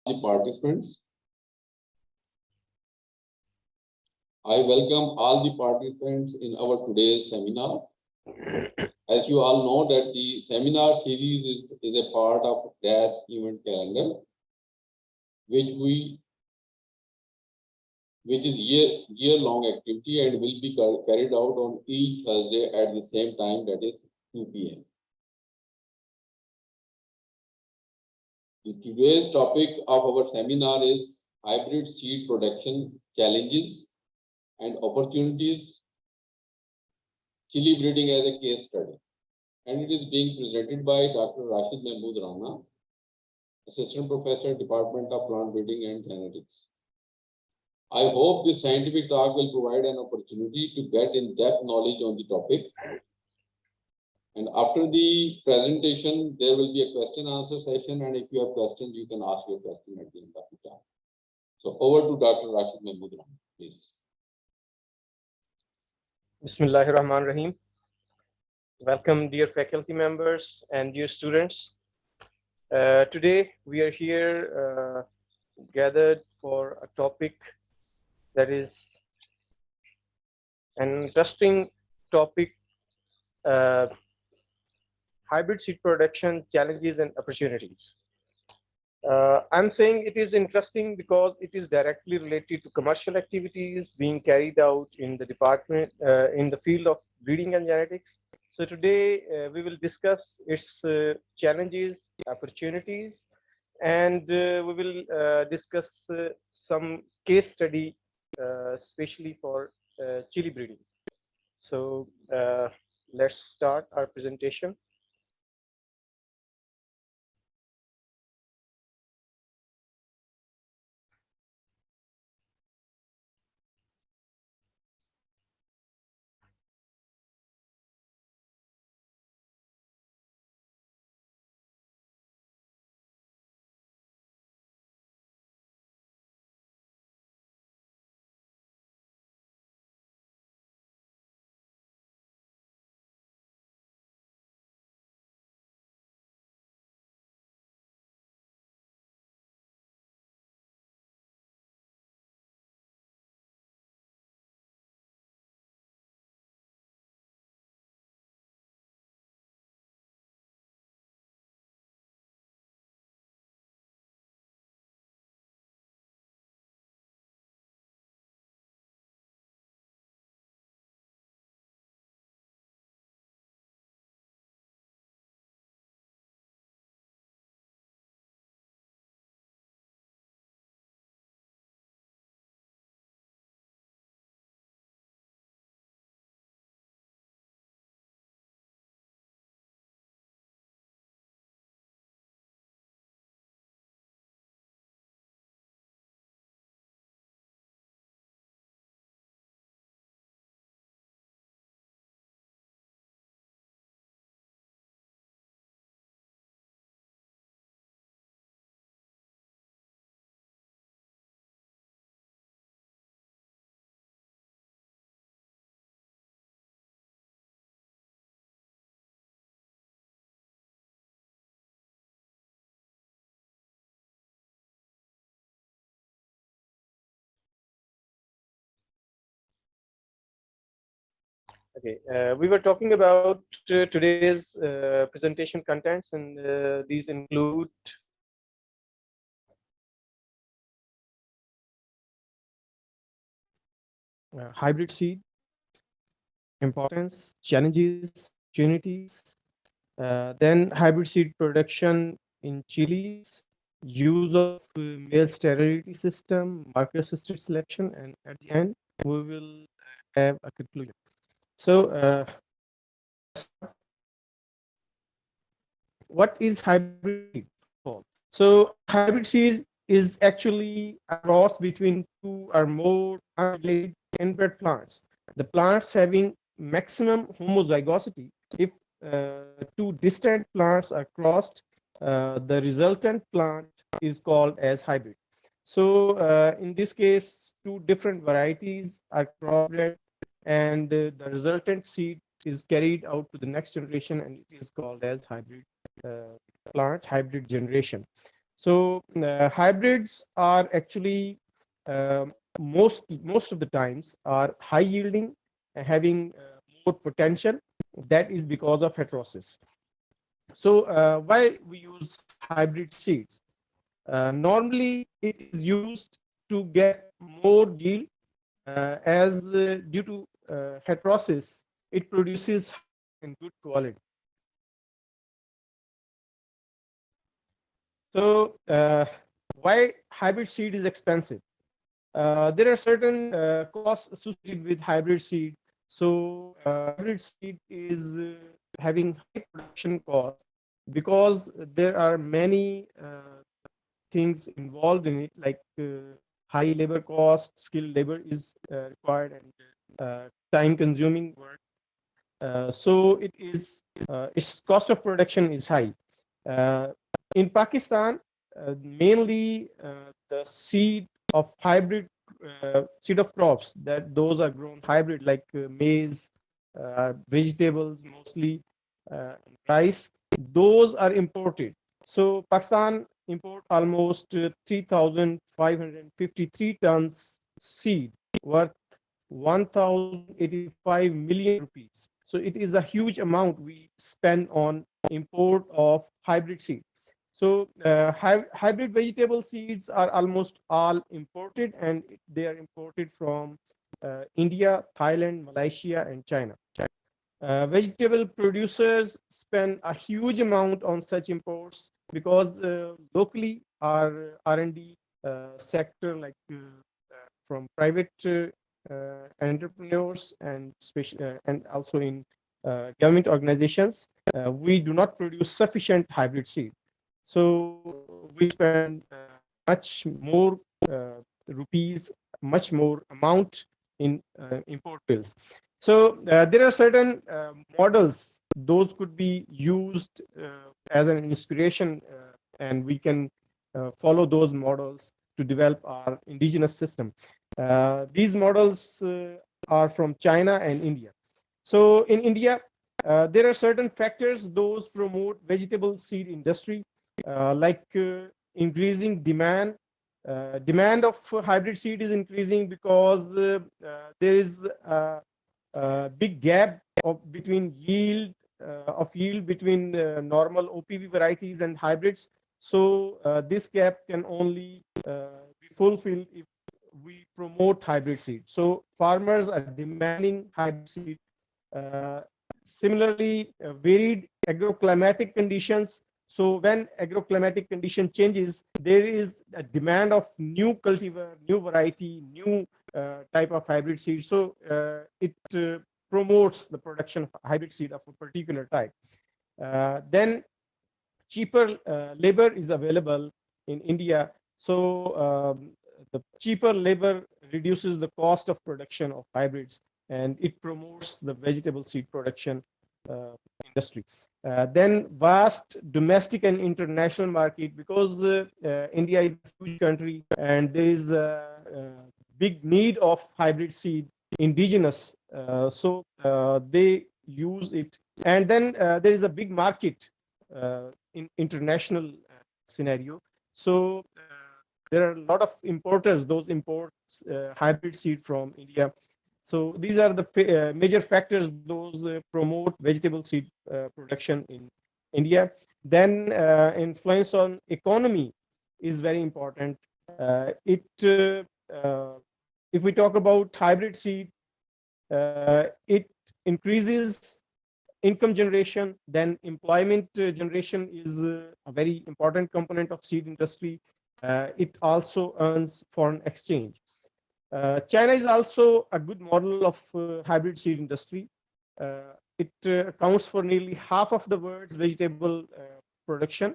the participants. I welcome all the participants in our today's seminar. As you all know that the seminar series is a part of DASH event calendar, which is year-long activity and will be carried out on each Thursday at the same time, that is 2 p.m. Today's topic of our seminar is hybrid seed production challenges and opportunities, chili breeding as a case study. And it is being presented by Dr. Rashid Mahmood Rana, Assistant Professor, Department of Plant Breeding and Genetics. I hope this scientific talk will provide an opportunity to get in-depth knowledge on the topic. And after the presentation, there will be a question-answer session. And if you have questions, you can ask your question at the end of the talk. So over to Dr. Rashid Mahmood Rana, please. Bismillahirrahmanirrahim. Welcome, dear faculty members and dear students. Today we are here gathered for a topic that is an interesting topic, hybrid seed production challenges and opportunities. I'm saying it is interesting because it is directly related to commercial activities being carried out in the department, in the field of breeding and genetics. So today we will discuss its challenges, opportunities, and we will discuss some case study, especially for chili breeding. So let's start our presentation. Okay, we were talking about today's presentation contents, and these include hybrid seed, importance, challenges, opportunities, then hybrid seed production in chilies, use of male sterility system, marker assisted selection, and at the end we will have a conclusion. So what is hybrid seed? So hybrid seed is actually a cross between two or more unrelated inbred plants. The plants having maximum homozygosity. If two distant plants are crossed, the resultant plant is called as hybrid. So in this case, two different varieties are crossbred, and the resultant seed is carried out to the next generation, and it is called as hybrid plant, hybrid generation. So hybrids are actually most of the times are high yielding, having more potential. That is because of heterosis. So why we use hybrid seeds? Normally, it is used to get more yield, as due to heterosis, it produces high and good quality. So why hybrid seed is expensive? There are certain costs associated with hybrid seed. So hybrid seed is having high production cost because there are many things involved in it, like high labor cost, skilled labor is required, and time consuming work. So its cost of production is high. Uh, in Pakistan, mainly the seed of crops, that those are grown hybrid, like maize, vegetables mostly, rice. Those are imported. So Pakistan import almost 3,553 tons seed worth 1,085 million rupees. So it is a huge amount we spend on import of hybrid seed. So hybrid vegetable seeds are almost all imported, and they are imported from India, Thailand, Malaysia, and China. Vegetable producers spend a huge amount on such imports because locally our R&D sector, like from private entrepreneurs and and also in government organizations, we do not produce sufficient hybrid seed. So we spend much more rupees, much more amount in import bills. So there are certain models, those could be used as an inspiration, and we can follow those models to develop our indigenous system. These models are from China and India. So in India, there are certain factors those promote vegetable seed industry, like increasing demand. Demand of hybrid seed is increasing because there is a big gap between yield between normal OPV varieties and hybrids. So this gap can only be fulfilled if we promote hybrid seed. So farmers are demanding hybrid seed. Uh, Similarly, varied agroclimatic conditions. So when agroclimatic condition changes, there is a demand of new cultivar, new variety, new type of hybrid seed. So it promotes the production of hybrid seed of a particular type. Then cheaper labor is available in India. So the cheaper labor reduces the cost of production of hybrids, and it promotes the vegetable seed production industry. Then vast domestic and international market, because India is a huge country and there is a big need of hybrid seed indigenous. So they use it. And then there is a big market in international scenario. So there are a lot of importers, those import hybrid seed from India. So these are the major factors those promote vegetable seed production in India. Then influence on economy is very important. It If we talk about hybrid seed, it increases income generation. Then employment generation is a very important component of seed industry. It also earns foreign exchange. China is also a good model of hybrid seed industry. It accounts for nearly half of the world's vegetable production.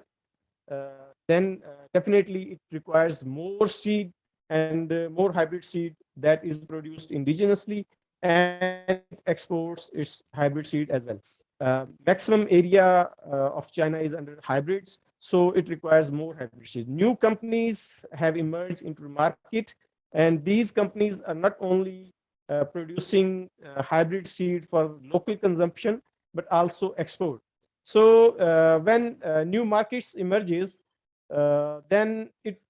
Then definitely it requires more seed and more hybrid seed that is produced indigenously, and it exports its hybrid seed as well. Maximum area of China is under hybrids, so it requires more hybrid seed. New companies have emerged into the market, and these companies are not only producing hybrid seed for local consumption, but also export. So when new markets emerges, then it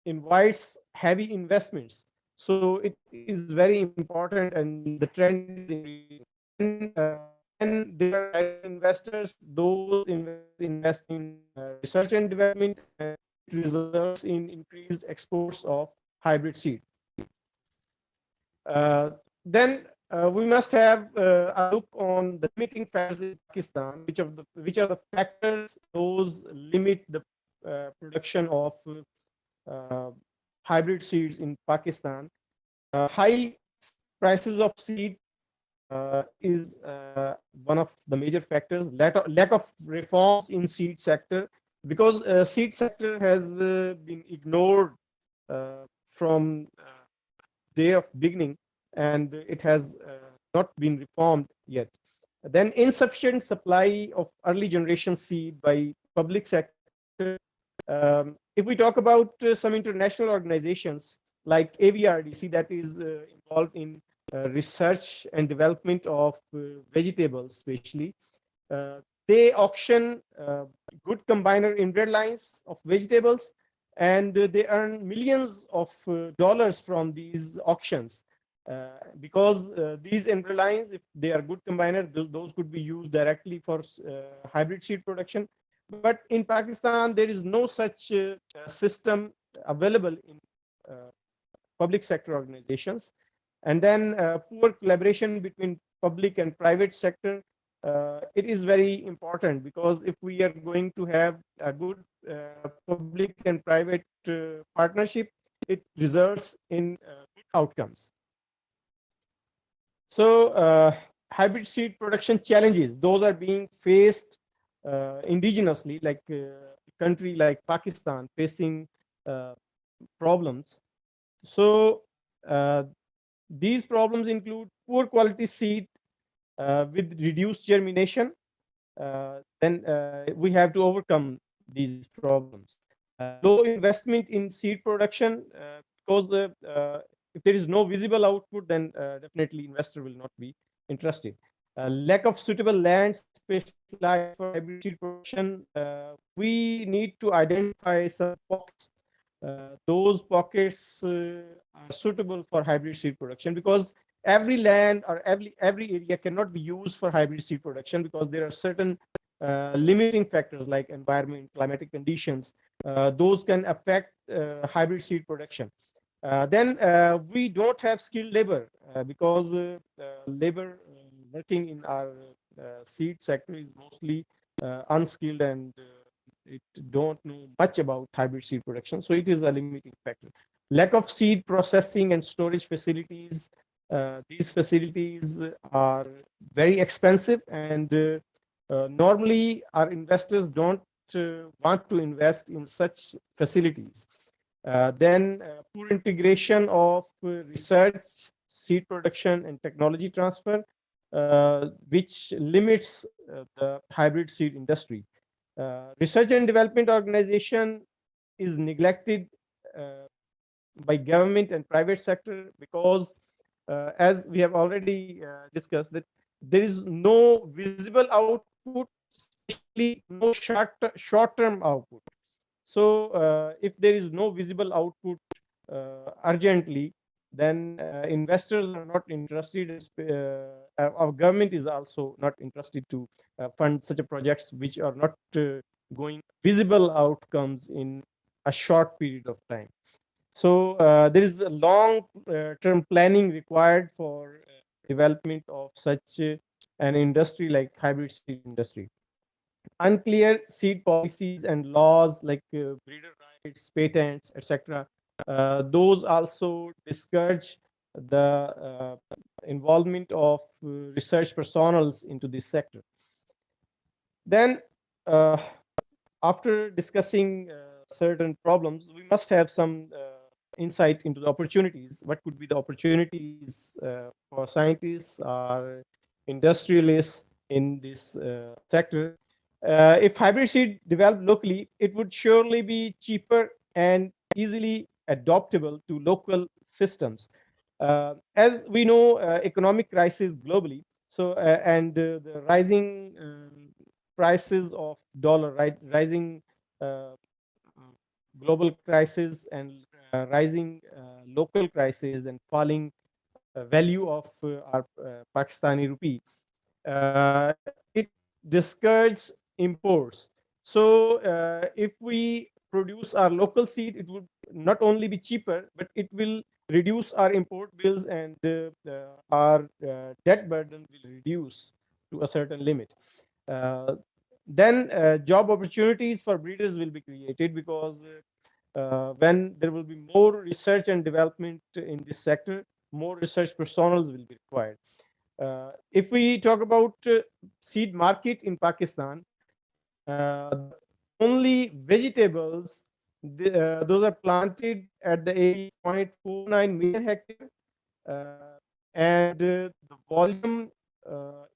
invites heavy investments. So it is very important, and the trend is increasing. Then there are rising investors. Those investors invest in research and development, and it results in increased exports of hybrid seed. Then we must have a look on the limiting factors in Pakistan, which are the factors those limit the production of uh, hybrid seeds in Pakistan. High prices of seed is one of the major factors. Lack of reforms in seed sector, because seed sector has been ignored from day of beginning, and it has not been reformed yet. Then insufficient supply of early generation seed by public sector. If we talk about some international organizations like AVRDC, that is involved in research and development of vegetables, especially, they auction good combiner inbred lines of vegetables, and they earn millions of dollars from these auctions. Because these inbred lines, if they are good combiner, those could be used directly for hybrid seed production. But in Pakistan, there is no such system available in uh, public sector organizations. And then poor collaboration between public and private sector. It is very important, because if we are going to have a good public and private partnership, it results in good outcomes. So hybrid seed production challenges, those are being faced indigenously, like a country like Pakistan facing uh, problems. So these problems include poor quality seed with reduced germination. Then we have to overcome these problems. Low investment in seed production, because if there is no visible output, then definitely investor will not be interested. Lack of suitable land specialized for hybrid seed production. We need to identify some pockets. Those pockets are suitable for hybrid seed production, because every land or every area cannot be used for hybrid seed production, because there are certain limiting factors like environment, climatic conditions. Those can affect hybrid seed production. Then we don't have skilled labor, because labor working in our seed sector is mostly unskilled, and it don't know much about hybrid seed production. So it is a limiting factor. Lack of seed processing and storage facilities. These facilities are very expensive, and normally our investors don't want to invest in such facilities. Then poor integration of research, seed production, and technology transfer, which limits the hybrid seed industry. Research and development organization is neglected uh, by government and private sector, because as we have already discussed, that there is no visible output, especially no short-term output. So if there is no visible output urgently, then investors are not interested. Our government is also not interested to fund such a projects which are not going visible outcomes in a short period of time. So there is a long-term planning required for development of such an industry like hybrid seed industry. Unclear seed policies and laws like breeder rights, patents, etc. Those also discourage the involvement of research personals into this sector. Then, after discussing certain problems, we must have some insight into the opportunities. What could be the opportunities for scientists or industrialists in this sector? If hybrid seed developed locally, it would surely be cheaper and easily adoptable to local systems. As we know, economic crisis globally, so and the rising prices of dollar, right, rising uh, global crisis and rising local crisis and falling value of our Pakistani rupee, it discourages imports. So if we produce our local seed, it would not only be cheaper, but it will reduce our import bills, and our debt burden will reduce to a certain limit. Uh, then job opportunities for breeders will be created, because when there will be more research and development in this sector, more research personnel will be required. If we talk about seed market in Pakistan, the only vegetables, those are planted at the area 0.49 million hectare, uh, and the volume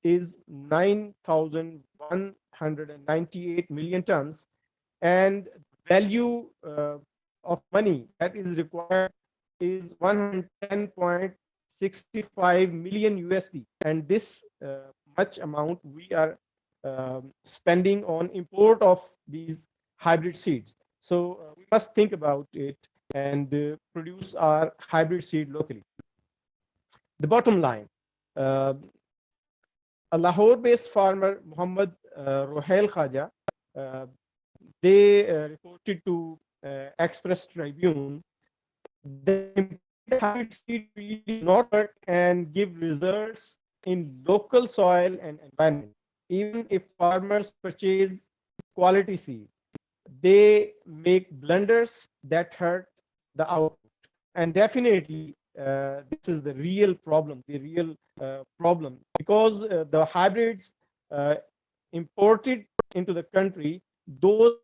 is 9,198 million tons, and value of money that is required is 110.65 million USD, and this much amount we are spending on import of these hybrid seeds. So we must think about it and produce our hybrid seed locally. The bottom line, uh, a Lahore-based farmer, Muhammad Rohail Khaja, uh, they reported to Express Tribune that imported hybrid seed really do not work and give results in local soil and environment. Even if farmers purchase quality seed, they make blunders that hurt the output. And definitely, this is the real problem, because the hybrids uh, imported into the country, those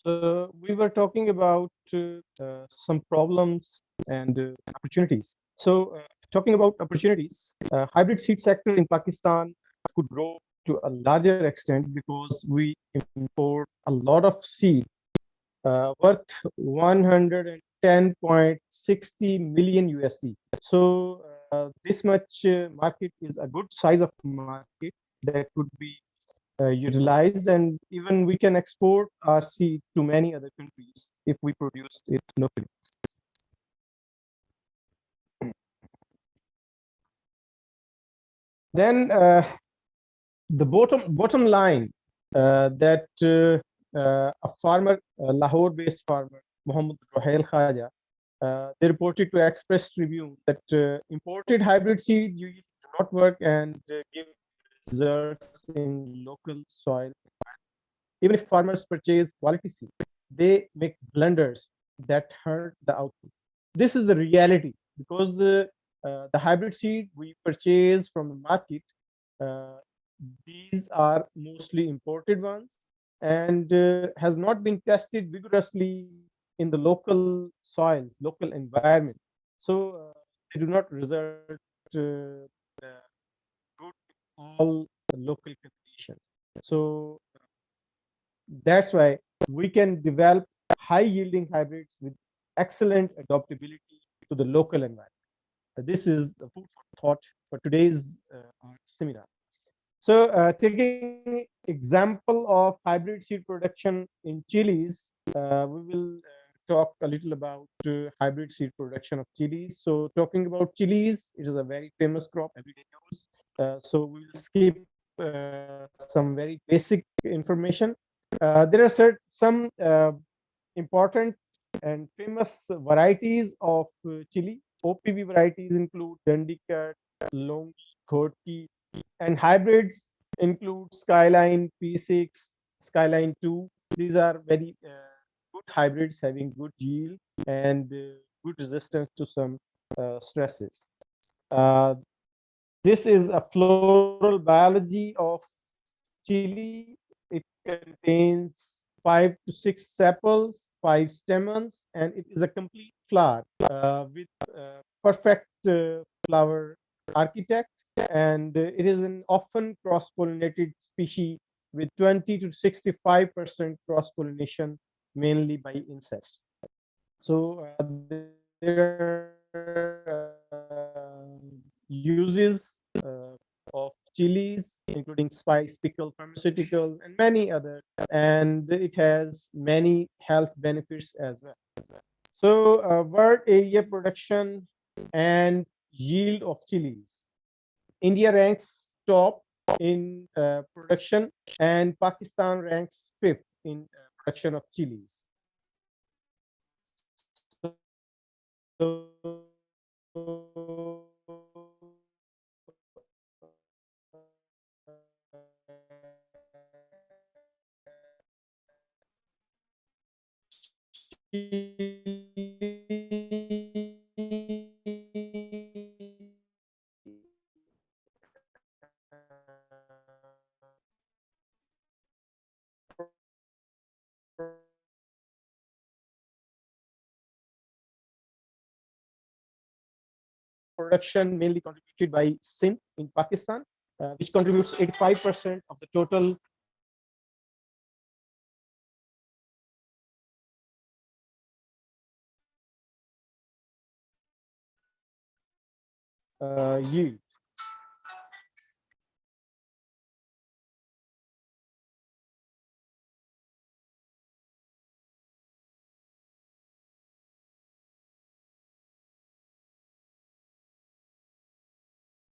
So we were talking about some problems and opportunities. So talking about opportunities, hybrid seed sector in Pakistan could grow to a larger extent because we import a lot of seed worth 110.60 million USD. So this much market is a good size of market that could be utilized, and even we can export our seed to many other countries if we produce it locally. Then the bottom line that a farmer, a Lahore-based farmer, Mohammed Rohail Khaja, they reported to Express Tribune that imported hybrid seed usually do not work and give results in local soil. Even if farmers purchase quality seed, they make blunders that hurt the output. This is the reality because the hybrid seed we purchase from the market, uh, these are mostly imported ones and has not been tested vigorously in the local soils, local environment. So they do not result good in all local conditions. So that's why we can develop high yielding hybrids with excellent adaptability to the local environment. This is the food for thought for today's seminar. So taking example of hybrid seed production in chilies, we will talk a little about hybrid seed production of chilies. So talking about chilies, it is a very famous crop, everyday use. So we will skip some very basic information. There are some important and famous varieties of chili. OPV varieties include Dandikat, Longi, Khotki, and hybrids include Skyline P6, Skyline 2. These are very good hybrids having good yield and good resistance to some stresses. Uh, this is a floral biology of chili. It contains 5 to 6 sepals, 5 stamens, and it is a complete flower with perfect flower architect. And it is an often cross-pollinated species with 20 to 65% cross-pollination, mainly by insects. So there are uses of chilies, including spice, pickle, pharmaceutical, and many other. And it has many health benefits as well. So world area production and yield of chilies. India ranks top in production, and Pakistan ranks fifth in production of chilies. Production mainly contributed by Sindh in Pakistan, which contributes 85% of the total yield.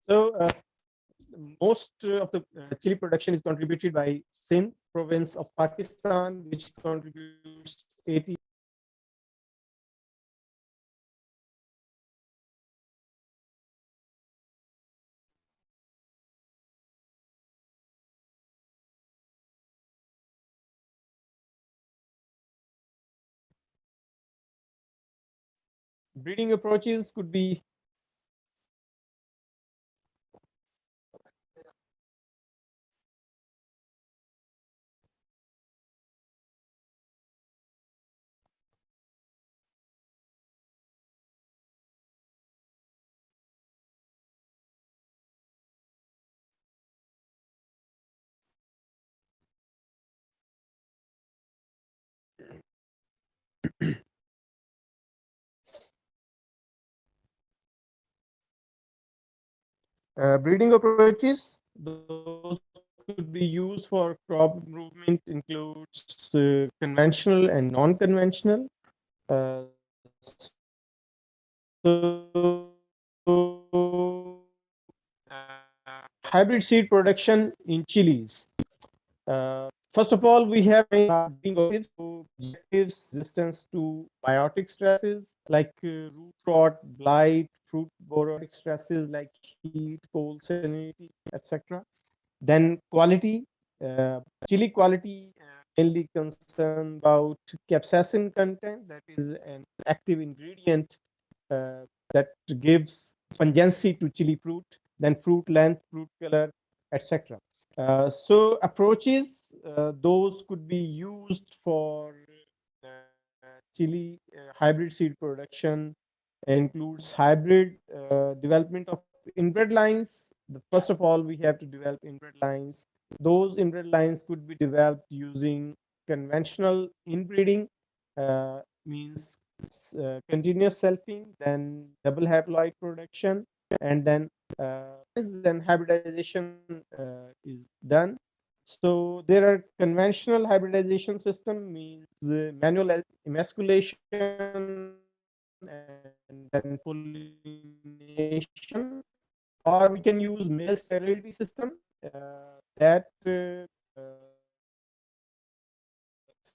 So most of the chili production is contributed by Sindh province of Pakistan, which contributes 80. Breeding approaches could be Breeding approaches, those could be used for crop improvement, includes conventional and non-conventional. So hybrid seed production in chilies. First of all, we have breeding objectives. So objectives resistance to biotic stresses like root rot, blight, fruit boreric stresses like heat, cold, salinity, etc. Then quality, chili quality mainly concern about capsaicin content, that is an active ingredient that gives pungency to chili fruit, then fruit length, fruit color, etc. So approaches, those could be used for chili hybrid seed production, includes hybrid development of inbred lines. First of all, we have to develop inbred lines. Those inbred lines could be developed using conventional inbreeding, means continuous selfing, then double haploid production, and then hybridization is done. So there are conventional hybridization system, means manual emasculation and then pollination, or we can use male sterility system that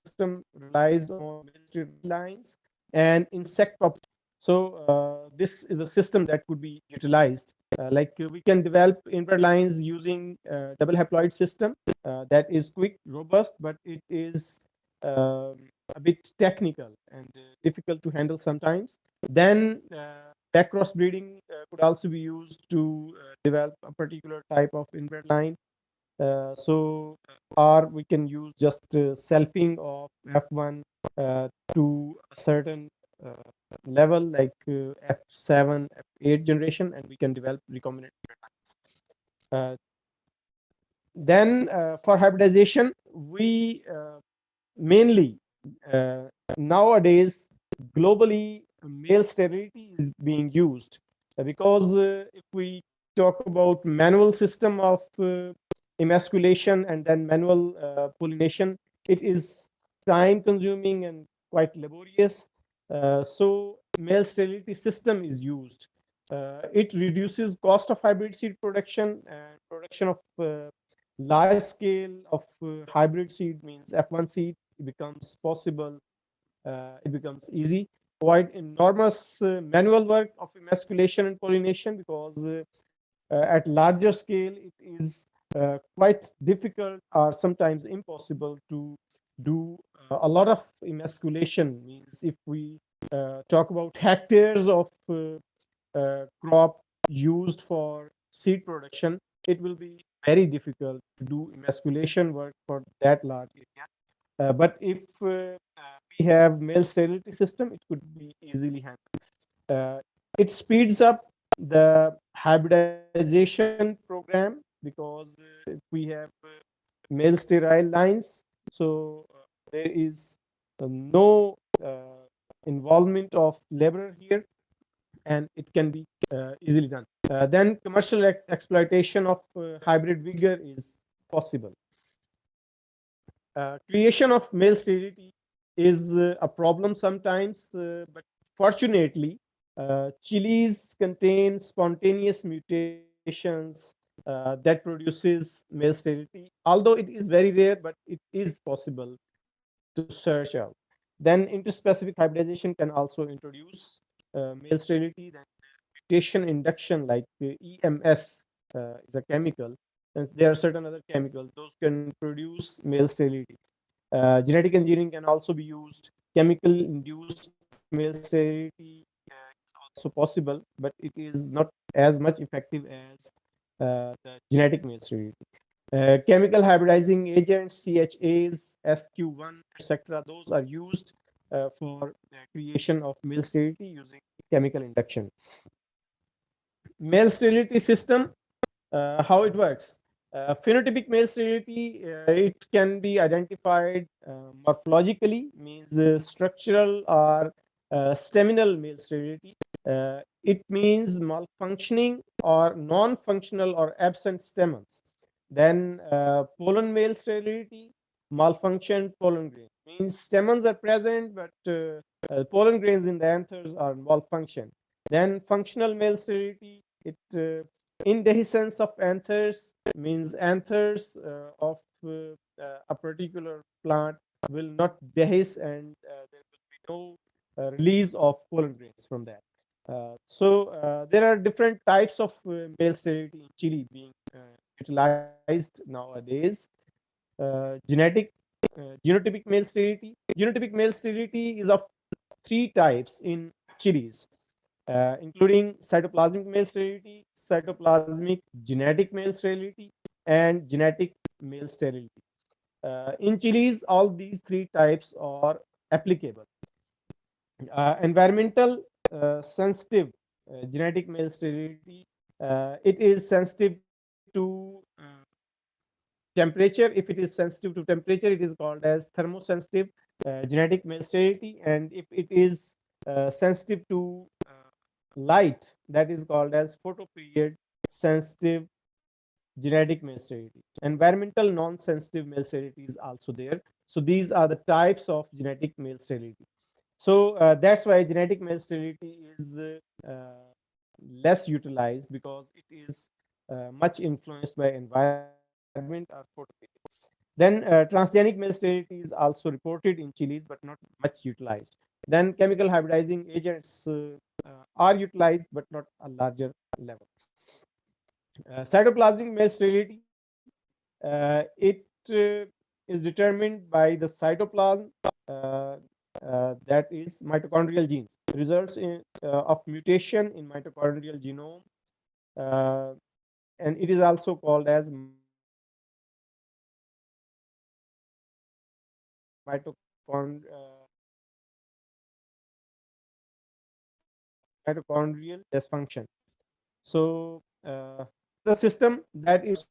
system relies on male sterility lines and insect population. So this is a system that could be utilized. We can develop inbred lines using double haploid system that is quick, robust, but it is a bit technical and difficult to handle sometimes. Then back cross breeding could also be used to develop a particular type of inbred line. Or we can use just selfing of F1 to a certain uh, level, like F7, F8 generation, and we can develop recombinant lines. Then for hybridization, we mainly uh, nowadays globally male sterility is being used because if we talk about manual system of emasculation and then manual pollination, it is time consuming and quite laborious. So male sterility system is used. It reduces cost of hybrid seed production and production of large scale of hybrid seed, means F1 seed becomes possible. It becomes easy. Avoid enormous manual work of emasculation and pollination, because at larger scale it is quite difficult or sometimes impossible to do a lot of emasculation. Means if we talk about hectares of crop used for seed production, it will be very difficult to do emasculation work for that large area. But if we have male sterility system, it could be easily handled. It speeds up the hybridization program, because if we have male sterile lines, so there is no involvement of labor here, and it can be easily done. Then commercial exploitation of hybrid vigor is possible. Creation of male sterility is a problem sometimes, but fortunately, chilies contain spontaneous mutations that produces male sterility. Although it is very rare, but it is possible to search out. Then interspecific hybridization can also introduce male sterility. Then mutation induction, like EMS, is a chemical, and there are certain other chemicals. Those can produce male sterility. Genetic engineering can also be used. Chemical induced male sterility is also possible, but it is not as much effective as the genetic male sterility. Chemical hybridizing agents, CHAs, SQ1, etc., those are used for creation of male sterility using chemical induction. Male sterility system, how it works. Phenotypic male sterility, it can be identified morphologically, means structural or staminal male sterility. It means malfunctioning or non-functional or absent stamens. Then pollen male sterility, malfunctioned pollen grains means stamens are present, but pollen grains in the anthers are malfunctioned. Then functional male sterility, it indehiscence of anthers means anthers of a particular plant will not dehisce, and there will be no release of pollen grains from that. There are different types of male sterility in chili being utilized nowadays. Genotypic male sterility. Genotypic male sterility is of three types in chilies, including cytoplasmic male sterility, cytoplasmic genetic male sterility, and genetic male sterility. In chilies, all these three types are applicable. Environmental sensitive genetic male sterility, it is sensitive to temperature. If it is sensitive to temperature, it is called as thermosensitive genetic male sterility, and if it is sensitive to light, that is called as photoperiod sensitive genetic male sterility. Environmental non-sensitive male sterility is also there. So these are the types of genetic male sterility. So that's why genetic male sterility is less utilized, because it is much influenced by environment or photoperiod. Then transgenic male sterility is also reported in chilies, but not much utilized. Then chemical hybridizing agents are utilized, but not a larger level. Cytoplasmic male sterility, it is determined by the cytoplasm, that is mitochondrial genes, results in of mutation in mitochondrial genome, uh, and it is also called as mitochondrial dysfunction. So the system that is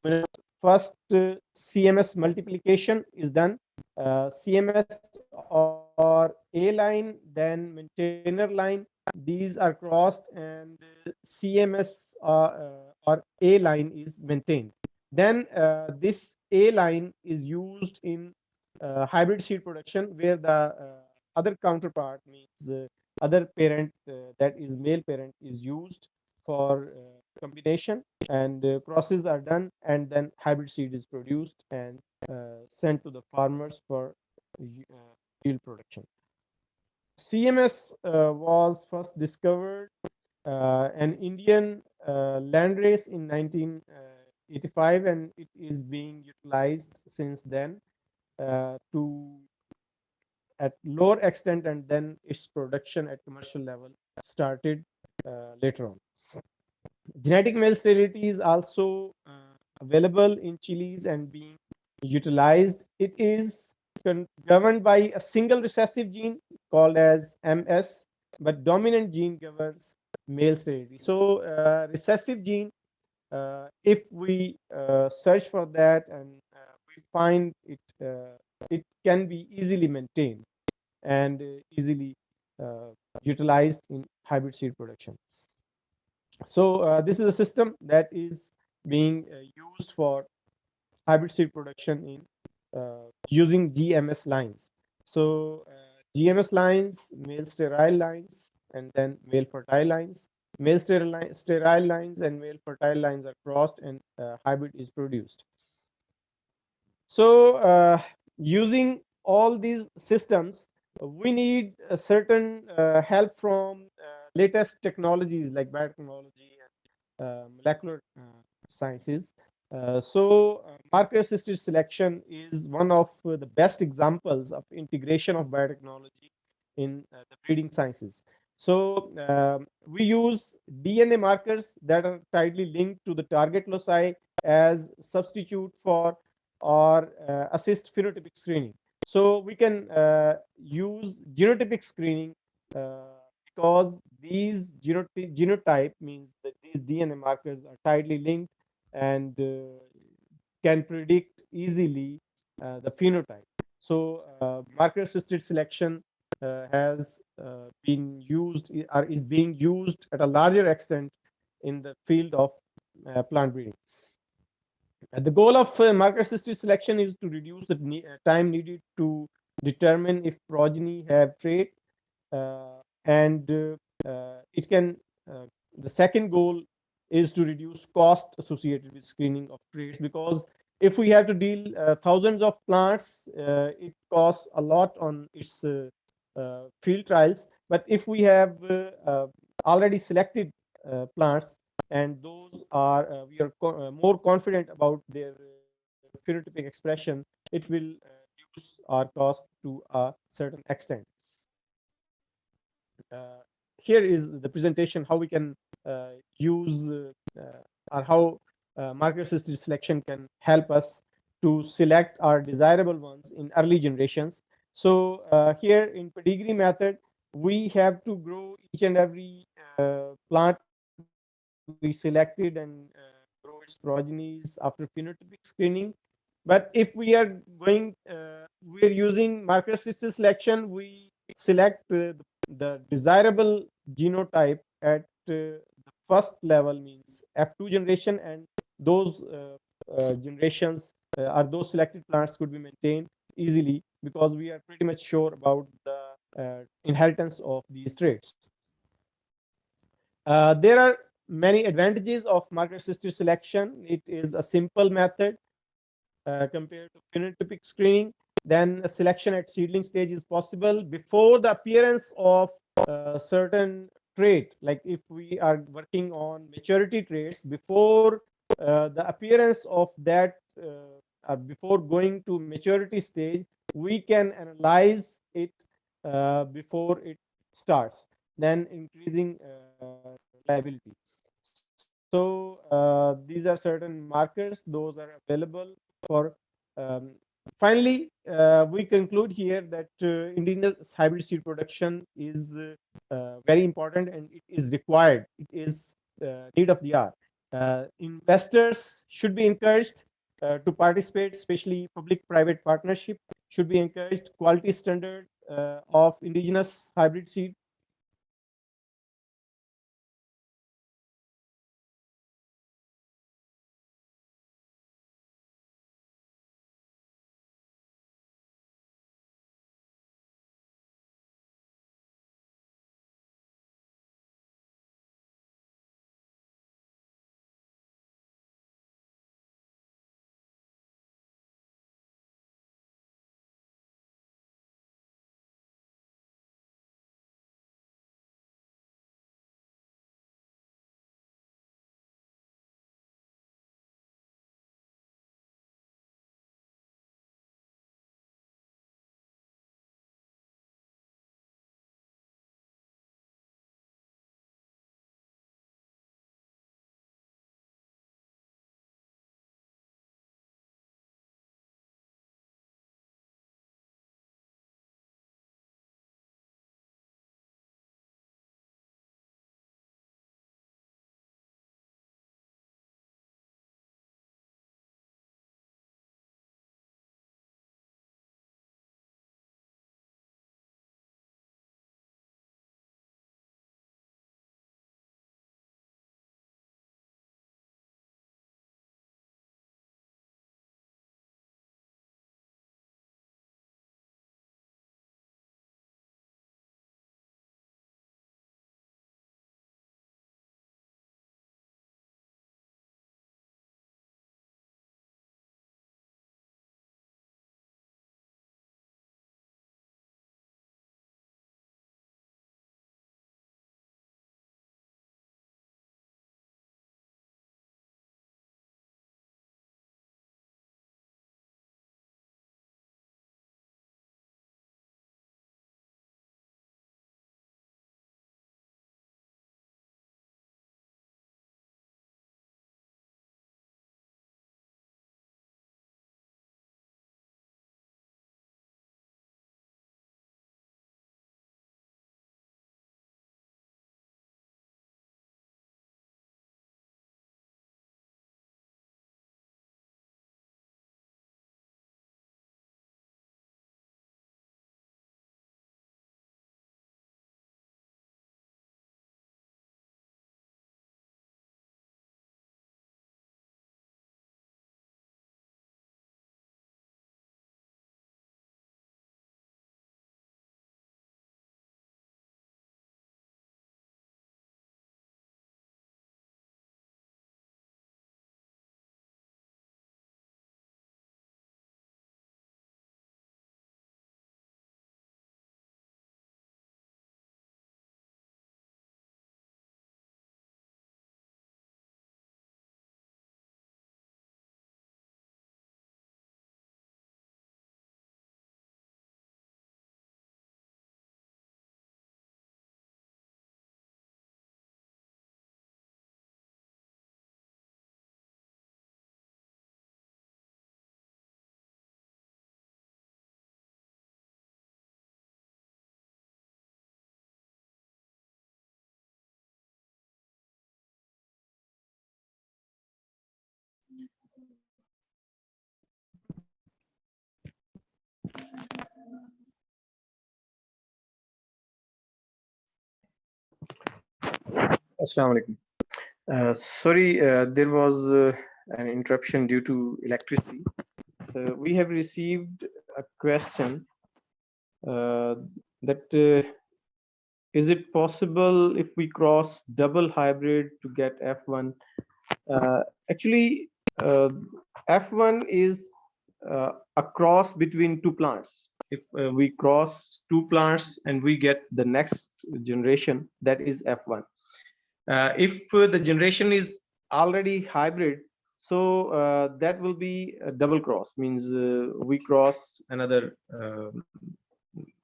first CMS multiplication is done, CMS or A line, then maintainer line. These are crossed, and CMS or A line is maintained. Then this A line is used in hybrid seed production, where the other counterpart means other parent, that is male parent, is used for combination, and processes are done, and then hybrid seed is produced and sent to the farmers for yield production. CMS was first discovered an Indian landrace in 1985, and it is being utilized since then to at lower extent, and then its production at commercial level started later on. Genetic male sterility is also available in chilies and being utilized. It is governed by a single recessive gene called as MS, but dominant gene governs male sterility. So recessive gene, if we search for that, and we find it, it can be easily maintained and easily utilized in hybrid seed production. So this is a system that is being used for hybrid seed production in using GMS lines. So GMS lines, male sterile lines, and then male fertile lines. Male sterile lines and male fertile lines are crossed, and hybrid is produced. So using all these systems, we need a certain help from latest technologies like biotechnology and molecular sciences. Marker assisted selection is one of the best examples of integration of biotechnology in the breeding sciences. So we use DNA markers that are tightly linked to the target loci as substitute for or assist phenotypic screening. So we can use genotypic screening because these genotype means that these DNA markers are tightly linked and can predict easily the phenotype. So marker assisted selection has been used, or is being used at a larger extent in the field of plant breeding. The goal of marker-assisted selection is to reduce the time needed to determine if progeny have trait, and it can. The second goal is to reduce cost associated with screening of traits, because if we have to deal thousands of plants, it costs a lot on its field trials. But if we have already selected plants, and those are we are more confident about their phenotypic expression, it will reduce our cost to a certain extent. Here is the presentation how we can use or how marker assisted selection can help us to select our desirable ones in early generations. So here in pedigree method, we have to grow each and every plant we selected and grow its progenies after phenotypic screening. But if we are going, we're using marker assisted selection, we select the desirable genotype at the first level, means F2 generation, and those generations or those selected plants could be maintained easily, because we are pretty much sure about the inheritance of these traits. There are many advantages of marker assisted selection. It is a simple method compared to phenotypic screening. Then selection at seedling stage is possible before the appearance of certain trait. Like if we are working on maturity traits, before the appearance of that, or before going to maturity stage, we can analyze it before it starts, then increasing reliability. So these are certain markers, those are available for. Finally, we conclude here that indigenous hybrid seed production is very important, and it is required. It is need of the hour. Investors should be encouraged to participate, especially public-private partnership should be encouraged. Quality standard of indigenous hybrid seed Assalamu alaikum. Sorry, there was an interruption due to electricity. So we have received a question that is it possible if we cross double hybrid to get F1? Actually, F1 is a cross between two plants. If we cross two plants and we get the next generation, that is F1. If the generation is already hybrid, so that will be a double cross, means we cross another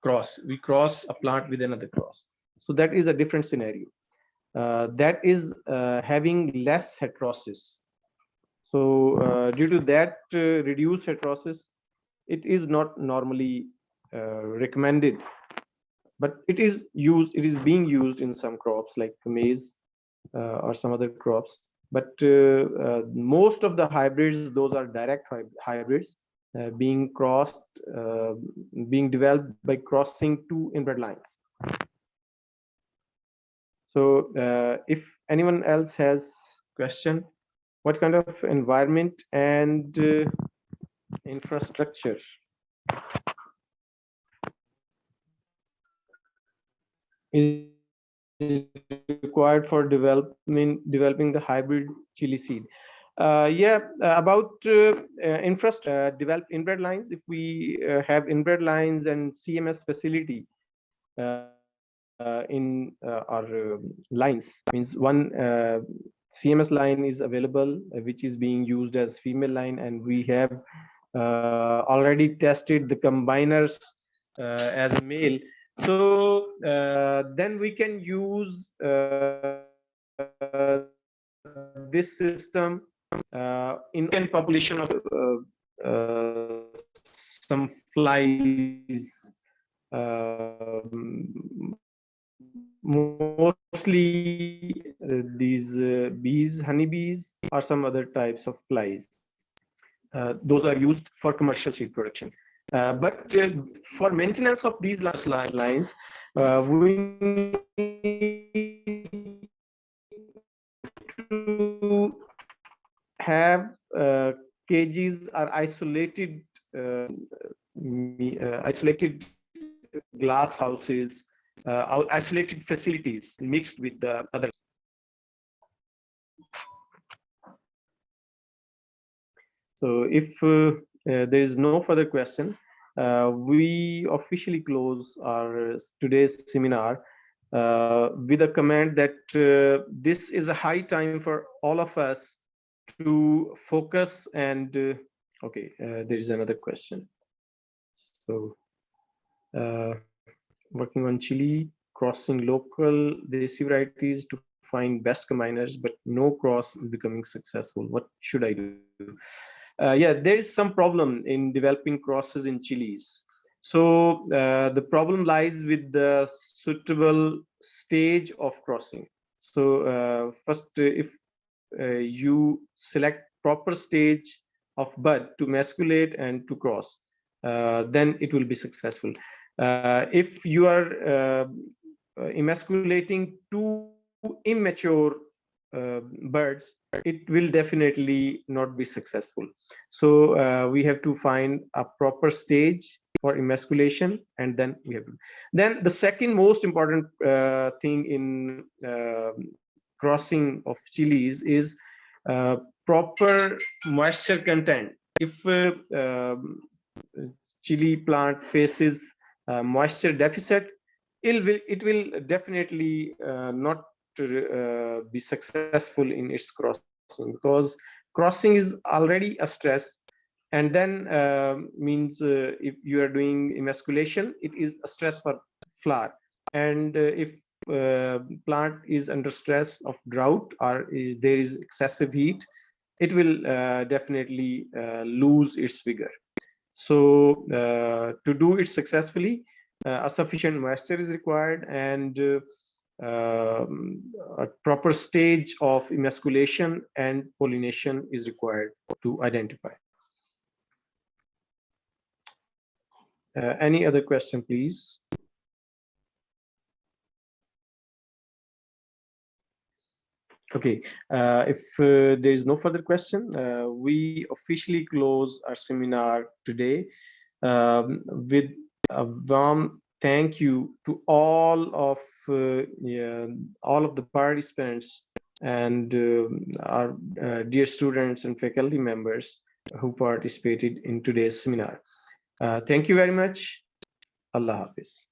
cross, we cross a plant with another cross. So that is a different scenario. That is having less heterosis. So due to that reduced heterosis, it is not normally recommended, but it is used, it is being used in some crops like maize or some other crops. But most of the hybrids, those are direct hybrids being crossed, being developed by crossing two inbred lines. So if anyone else has question, what kind of environment and infrastructure is required for developing the hybrid chili seed? About infrastructure, develop inbred lines. If we have inbred lines and CMS facility in our lines, means one CMS line is available, which is being used as female line, and we have already tested the combiners as male. So then we can use this system in population of some flies, mostly these bees, honeybees, or some other types of flies. Those are used for commercial seed production. But for maintenance of these lines, we need to have cages or isolated isolated glass houses, isolated facilities mixed with the other. So if there is no further question, we officially close our today's seminar with a comment that this is a high time for all of us to focus and okay, there is another question. So working on chili, crossing local desi varieties to find best combiners, but no cross becoming successful. What should I do? Yeah, there is some problem in developing crosses in chilies. So the problem lies with the suitable stage of crossing. So first, if you select proper stage of bud to masculate and to cross, then it will be successful. If you are emasculating two immature birds, it will definitely not be successful. So we have to find a proper stage for emasculation, and then we have to. Then the second most important thing in crossing of chilies is proper moisture content. If chili plant faces moisture deficit, it will definitely not be successful in its crossing, because crossing is already a stress, and then means if you are doing emasculation, it is a stress for flower. And if plant is under stress of drought, or there is excessive heat, it will definitely lose its vigor. So to do it successfully, a sufficient moisture is required, and a proper stage of emasculation and pollination is required to identify. Any other question, please? Okay, if there is no further question, we officially close our seminar today with a warm thank you to all of the participants and our dear students and faculty members who participated in today's seminar. Thank you very much. Allah Hafiz.